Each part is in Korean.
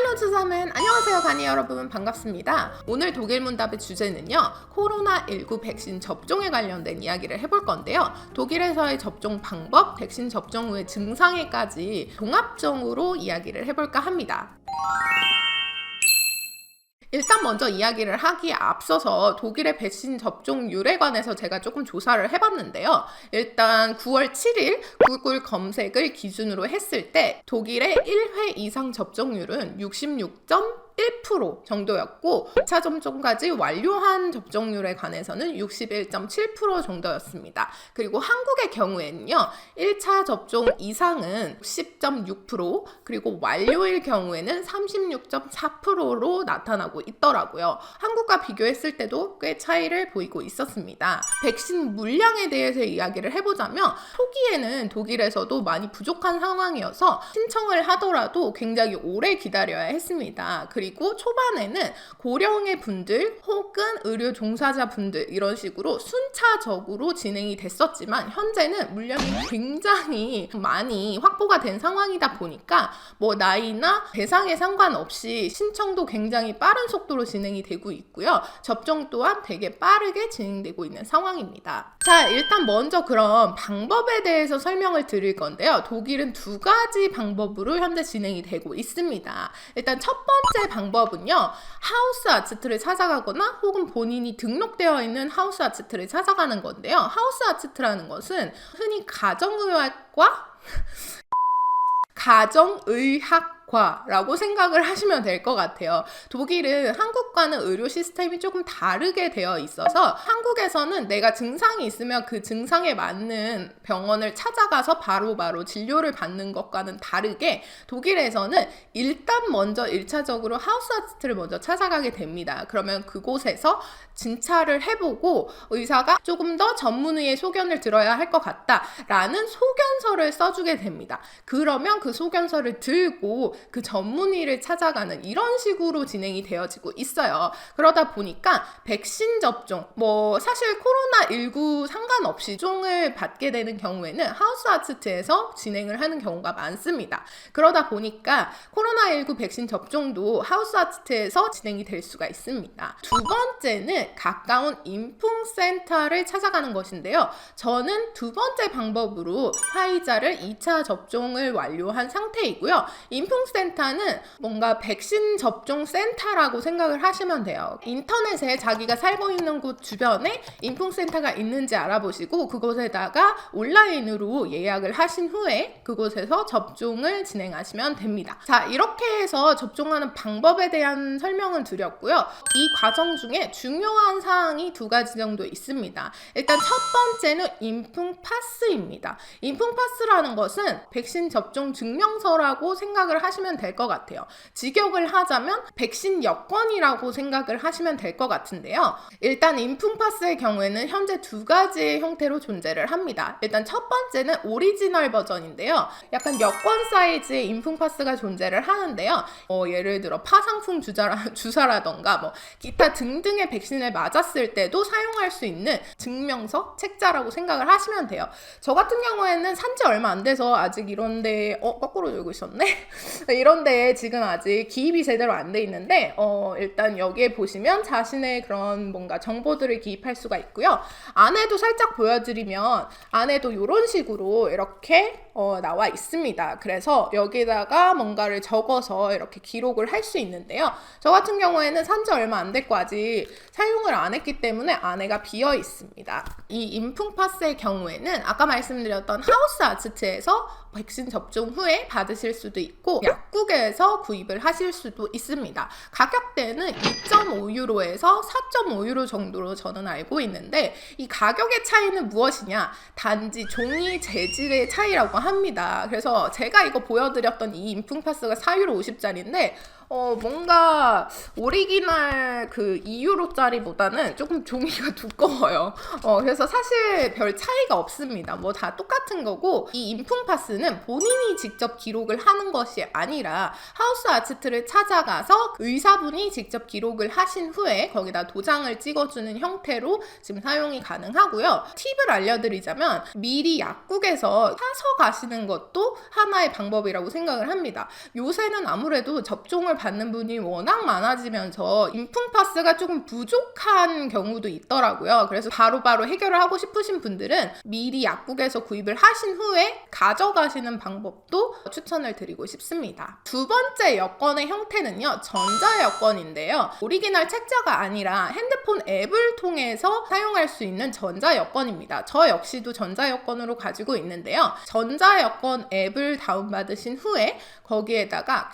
할로 zusammen! 안녕하세요 가니 여러분, 반갑습니다. 오늘 독일 문답의 주제는요, 코로나19 백신 접종에 관련된 이야기를 해볼 건데요. 독일에서의 접종 방법, 백신 접종 후의 증상에까지 종합적으로 이야기를 해볼까 합니다. 일단 먼저 이야기를 하기에 앞서서 독일의 백신 접종률에 관해서 제가 조금 조사를 해봤는데요. 일단 9월 7일 구글 검색을 기준으로 했을 때 독일의 1회 이상 접종률은 66.1% 정도였고 2차 접종까지 완료한 접종률에 관해서는 61.7% 정도였습니다. 그리고 한국의 경우에는요, 1차 접종 이상은 10.6%, 그리고 완료일 경우에는 36.4%로 나타나고 있더라고요. 한국과 비교했을 때도 꽤 차이를 보이고 있었습니다. 백신 물량에 대해서 이야기를 해보자면 초기에는 독일에서도 많이 부족한 상황이어서 신청을 하더라도 굉장히 오래 기다려야 했습니다. 그리고 초반에는 고령의 분들 혹은 의료 종사자 분들 이런 식으로 순차적으로 진행이 됐었지만 현재는 물량이 굉장히 많이 확보가 된 상황이다 보니까 뭐 나이나 대상에 상관없이 신청도 굉장히 빠른 속도로 진행이 되고 있고요. 접종 또한 되게 빠르게 진행되고 있는 상황입니다. 자, 일단 먼저 그럼 방법에 대해서 설명을 드릴 건데요. 독일은 두 가지 방법으로 현재 진행이 되고 있습니다. 일단 첫 번째 방법은요, 하우스 아츠트를 찾아가거나 혹은 본인이 등록되어 있는 하우스 아츠트를 찾아가는 건데요. 하우스 아츠트라는 것은 흔히 가정의학과라고 생각을 하시면 될 것 같아요. 독일은 한국과는 의료 시스템이 조금 다르게 되어 있어서 한국에서는 내가 증상이 있으면 그 증상에 맞는 병원을 찾아가서 바로바로 진료를 받는 것과는 다르게 독일에서는 일단 먼저 1차적으로 하우스 아츠트를 먼저 찾아가게 됩니다. 그러면 그곳에서 진찰을 해보고 의사가 조금 더 전문의의 소견을 들어야 할 것 같다라는 소견서를 써주게 됩니다. 그러면 그 소견서를 들고 그 전문의를 찾아가는 이런 식으로 진행이 되어지고 있어요. 그러다 보니까 백신 접종, 사실 코로나19 상관없이 접종을 받게 되는 경우에는 하우스 아츠트에서 진행을 하는 경우가 많습니다. 그러다 보니까 코로나19 백신 접종도 하우스 아츠트에서 진행이 될 수가 있습니다. 두 번째는 가까운 인풍센터를 찾아가는 것인데요. 저는 두 번째 방법으로 화이자를 2차 접종을 완료한 상태이고요. 인풍센터는 뭔가 백신 접종 센터라고 생각을 하시면 돼요. 인터넷에 자기가 살고 있는 곳 주변에 인풍센터가 있는지 알아보시고 그곳에다가 온라인으로 예약을 하신 후에 그곳에서 접종을 진행하시면 됩니다. 자, 이렇게 해서 접종하는 방법에 대한 설명을 드렸고요. 이 과정 중에 중요한 사항이 두 가지 정도 있습니다. 일단 첫 번째는 인풍파스입니다. 인풍파스라는 것은 백신 접종 증명서라고 생각을 하시면 될 것 같아요. 직역을 하자면 백신 여권이라고 생각을 하시면 될 것 같은데요. 일단 인풍파스의 경우에는 현재 두 가지의 형태로 존재를 합니다. 일단 첫 번째는 오리지널 버전인데요. 약간 여권 사이즈의 인풍파스가 존재를 하는데요. 예를 들어 파상풍 주사라던가 기타 등등의 백신을 맞았을 때도 사용할 수 있는 증명서, 책자라고 생각을 하시면 돼요. 저 같은 경우에는 산지 얼마 안 돼서 아직 이런데 거꾸로 들고 있었네? 이런데 지금 아직 기입이 제대로 안 돼 있는데 일단 여기에 보시면 자신의 그런 뭔가 정보들을 기입할 수가 있고요. 안에도 살짝 보여드리면 안에도 이런 식으로 이렇게 나와 있습니다. 그래서 여기다가 뭔가를 적어서 이렇게 기록을 할 수 있는데요. 저 같은 경우에는 산지 얼마 안 됐고 아직 사용을 안 했기 때문에 안에가 비어 있습니다. 이 인풍파스의 경우에는 아까 말씀드렸던 하우스 아츠트에서 백신 접종 후에 받으실 수도 있고 약국에서 구입을 하실 수도 있습니다. 가격대는 2.5유로에서 4.5유로 정도로 저는 알고 있는데 이 가격의 차이는 무엇이냐? 단지 종이 재질의 차이라고 합니다. 그래서 제가 이거 보여드렸던 이 인풍파스가 4유로 50짜리인데 뭔가 오리지널 그 2유로짜리보다는 조금 종이가 두꺼워요. 그래서 사실 별 차이가 없습니다. 다 똑같은 거고 이 인풍파스는 본인이 직접 기록을 하는 것이 아니라 하우스 아츠트를 찾아가서 의사분이 직접 기록을 하신 후에 거기다 도장을 찍어주는 형태로 지금 사용이 가능하고요. 팁을 알려드리자면 미리 약국에서 사서 가시는 것도 하나의 방법이라고 생각을 합니다. 요새는 아무래도 접종을 받는 분이 워낙 많아지면서 인품파스가 조금 부족한 경우도 있더라고요. 그래서 바로바로 해결을 하고 싶으신 분들은 미리 약국에서 구입을 하신 후에 가져가시는 방법도 추천을 드리고 싶습니다. 두 번째 여권의 형태는요, 전자여권인데요. 오리지널 책자가 아니라 핸드폰 앱을 통해서 사용할 수 있는 전자여권입니다. 저 역시도 전자여권으로 가지고 있는데요. 전자여권 앱을 다운받으신 후에 거기에다가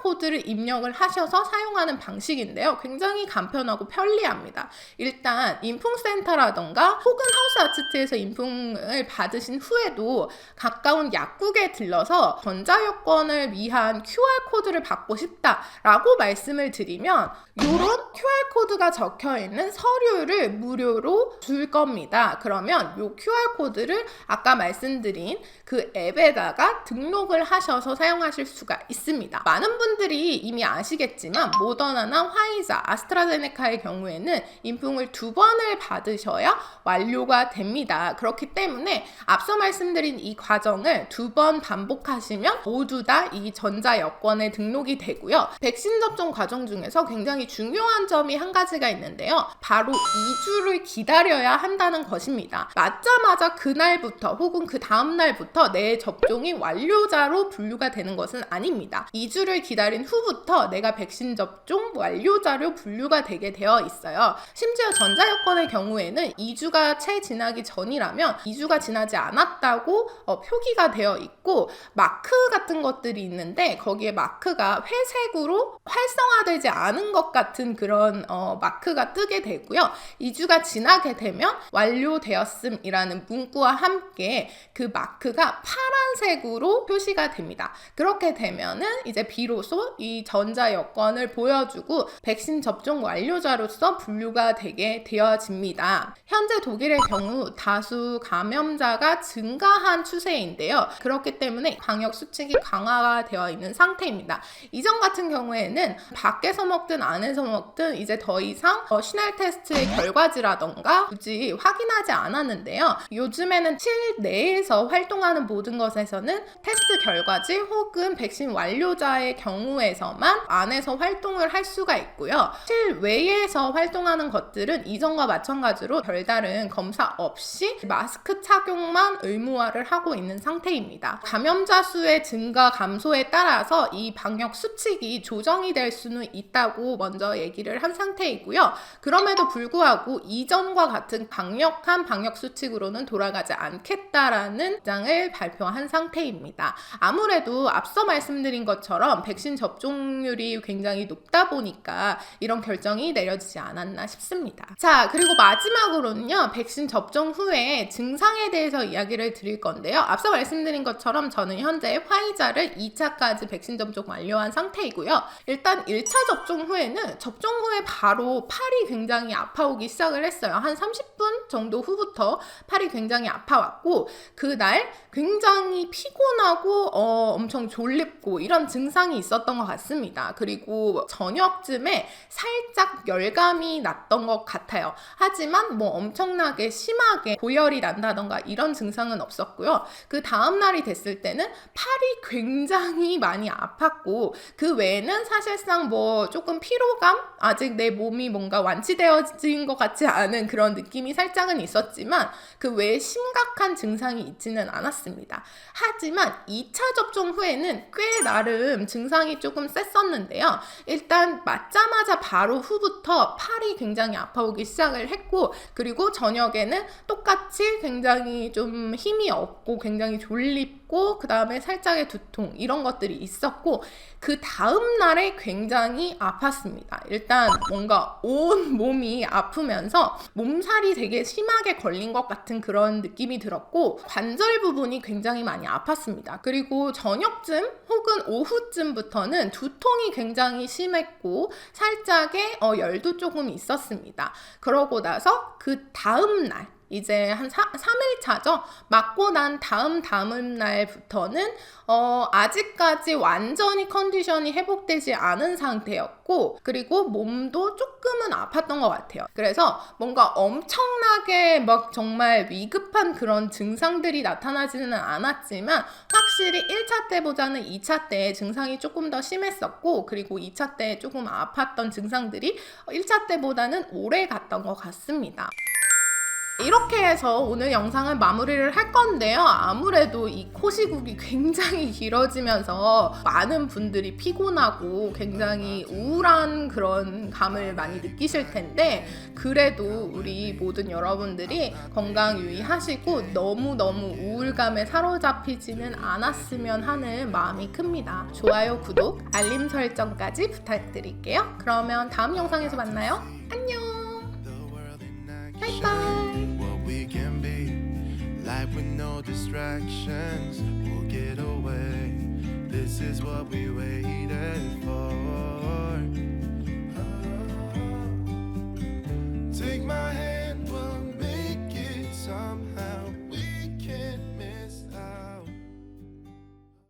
QR코드를 입력을 하셔서 사용하는 방식인데요. 굉장히 간편하고 편리합니다. 일단 인풍센터라던가 혹은 하우스아츠트에서 인풍을 받으신 후에도 가까운 약국에 들러서 전자여권을 위한 QR코드를 받고 싶다라고 말씀을 드리면 이런 QR코드가 적혀있는 서류를 무료로 줄 겁니다. 그러면 이 QR코드를 아까 말씀드린 그 앱에다가 등록을 하셔서 사용하실 수가 있습니다. 많은 분들이 이미 아시겠지만 모더나나 화이자, 아스트라제네카의 경우에는 인풍을 2번을 받으셔야 완료가 됩니다. 그렇기 때문에 앞서 말씀드린 이 과정을 2번 반복하시면 모두 다 이 전자여권에 등록이 되고요. 백신 접종 과정 중에서 굉장히 중요한 점이 한 가지가 있는데요. 바로 2주를 기다려야 한다는 것입니다. 맞자마자 그날부터 혹은 그 다음날부터 내 접종이 완료자로 분류가 되는 것은 아닙니다. 2주를 기다린 후부터 내가 백신 접종 완료자로 분류가 되게 되어 있어요. 심지어 전자여권의 경우에는 2주가 채 지나기 전이라면 2주가 지나지 않았다고 표기가 되어 있고 마크 같은 것들이 있는데 거기에 마크가 회색으로 활성화되지 않은 것 같은 그런 마크가 뜨게 되고요. 2주가 지나게 되면 완료되었음이라는 문구와 함께 그 마크가 파란색으로 표시가 됩니다. 그렇게 되면은 이제 비로소 이 전자여권을 보여주고 백신 접종 완료자로서 분류가 되게 되어집니다. 현재 독일의 경우 다수 감염자가 증가한 추세인데요. 그렇기 때문에 방역 수칙이 강화가 되어 있는 상태입니다. 이전 같은 경우에는 밖에서 먹든 안에서 먹든 이제 더 이상 시날 테스트의 결과지라던가 굳이 확인하지 않았는데요. 요즘에는 실내에서 활동하는 모든 것에서는 테스트 결과지 혹은 백신 완료자의 경우에서만 안에서 활동을 할 수가 있고요. 실외에서 활동하는 것들은 이전과 마찬가지로 별다른 검사 없이 마스크 착용만 의무화를 하고 있는 상태입니다. 감염자 수의 증가 감소에 따라서 이 방역 수칙이 조정이 될 수는 있다고 먼저 얘기를 한 상태이고요. 그럼에도 불구하고 이전과 같은 강력한 방역 수칙으로는 돌아가지 않겠다라는 입장을 발표한 상태입니다. 아무래도 앞서 말씀드린 것처럼 백신 접종률이 굉장히 높다 보니까 이런 결정이 내려지지 않았나 싶습니다. 자, 그리고 마지막으로는요, 백신 접종 후에 증상에 대해서 이야기를 드릴 건데요. 앞서 말씀드린 것처럼 저는 현재 화이자를 2차까지 백신 접종 완료한 상태이고요. 일단 1차 접종 후에는 접종 후에 바로 팔이 굉장히 아파오기 시작을 했어요. 한 30분 정도 후부터 팔이 굉장히 아파왔고 그날 굉장히 피곤하고 엄청 졸립고 이런 증상이 있었던 것 같습니다. 그리고 저녁쯤에 살짝 열감이 났던 것 같아요. 하지만 뭐 엄청나게 심하게 고열이 난다던가 이런 증상은 없었고요. 그 다음날이 됐을 때는 팔이 굉장히 많이 아팠고 그 외에는 사실상 뭐 조금 피로감? 아직 내 몸이 뭔가 완치되어진 것 같지 않은 그런 느낌이 살짝은 있었지만 그 외에 심각한 증상이 있지는 않았습니다. 하지만 2차 접종 후에는 꽤 나름 증상이 조금 셌었는데요. 일단 맞자마자 바로 후부터 팔이 굉장히 아파오기 시작을 했고 그리고 저녁에는 똑같이 굉장히 좀 힘이 없고 굉장히 졸립고 그 다음에 살짝의 두통 이런 것들이 있었고 그 다음 날에 굉장히 아팠습니다. 일단 뭔가 온 몸이 아프면서 몸살이 되게 심하게 걸린 것 같은 그런 느낌이 들었고 관절 부분이 굉장히 많이 아팠습니다. 그리고 저녁쯤 혹은 오후쯤부터는 두통이 굉장히 심했고 살짝의 열도 조금 있었습니다. 그러고 나서 그 다음 날 이제 한 3일차죠. 맞고 난 다음 날부터는 아직까지 완전히 컨디션이 회복되지 않은 상태였고, 그리고 몸도 조금은 아팠던 것 같아요. 그래서 뭔가 엄청나게 막 정말 위급한 그런 증상들이 나타나지는 않았지만 확실히 1차 때보다는 2차 때 증상이 조금 더 심했었고, 그리고 2차 때 조금 아팠던 증상들이 1차 때보다는 오래 갔던 것 같습니다. 이렇게 해서 오늘 영상을 마무리를 할 건데요. 아무래도 이 코시국이 굉장히 길어지면서 많은 분들이 피곤하고 굉장히 우울한 그런 감을 많이 느끼실 텐데, 그래도 우리 모든 여러분들이 건강 유의하시고 너무너무 우울감에 사로잡히지는 않았으면 하는 마음이 큽니다. 좋아요, 구독, 알림 설정까지 부탁드릴게요. 그러면 다음 영상에서 만나요. 안녕. 바이바이. Life with no distractions, we'll get away. This is what we waited for.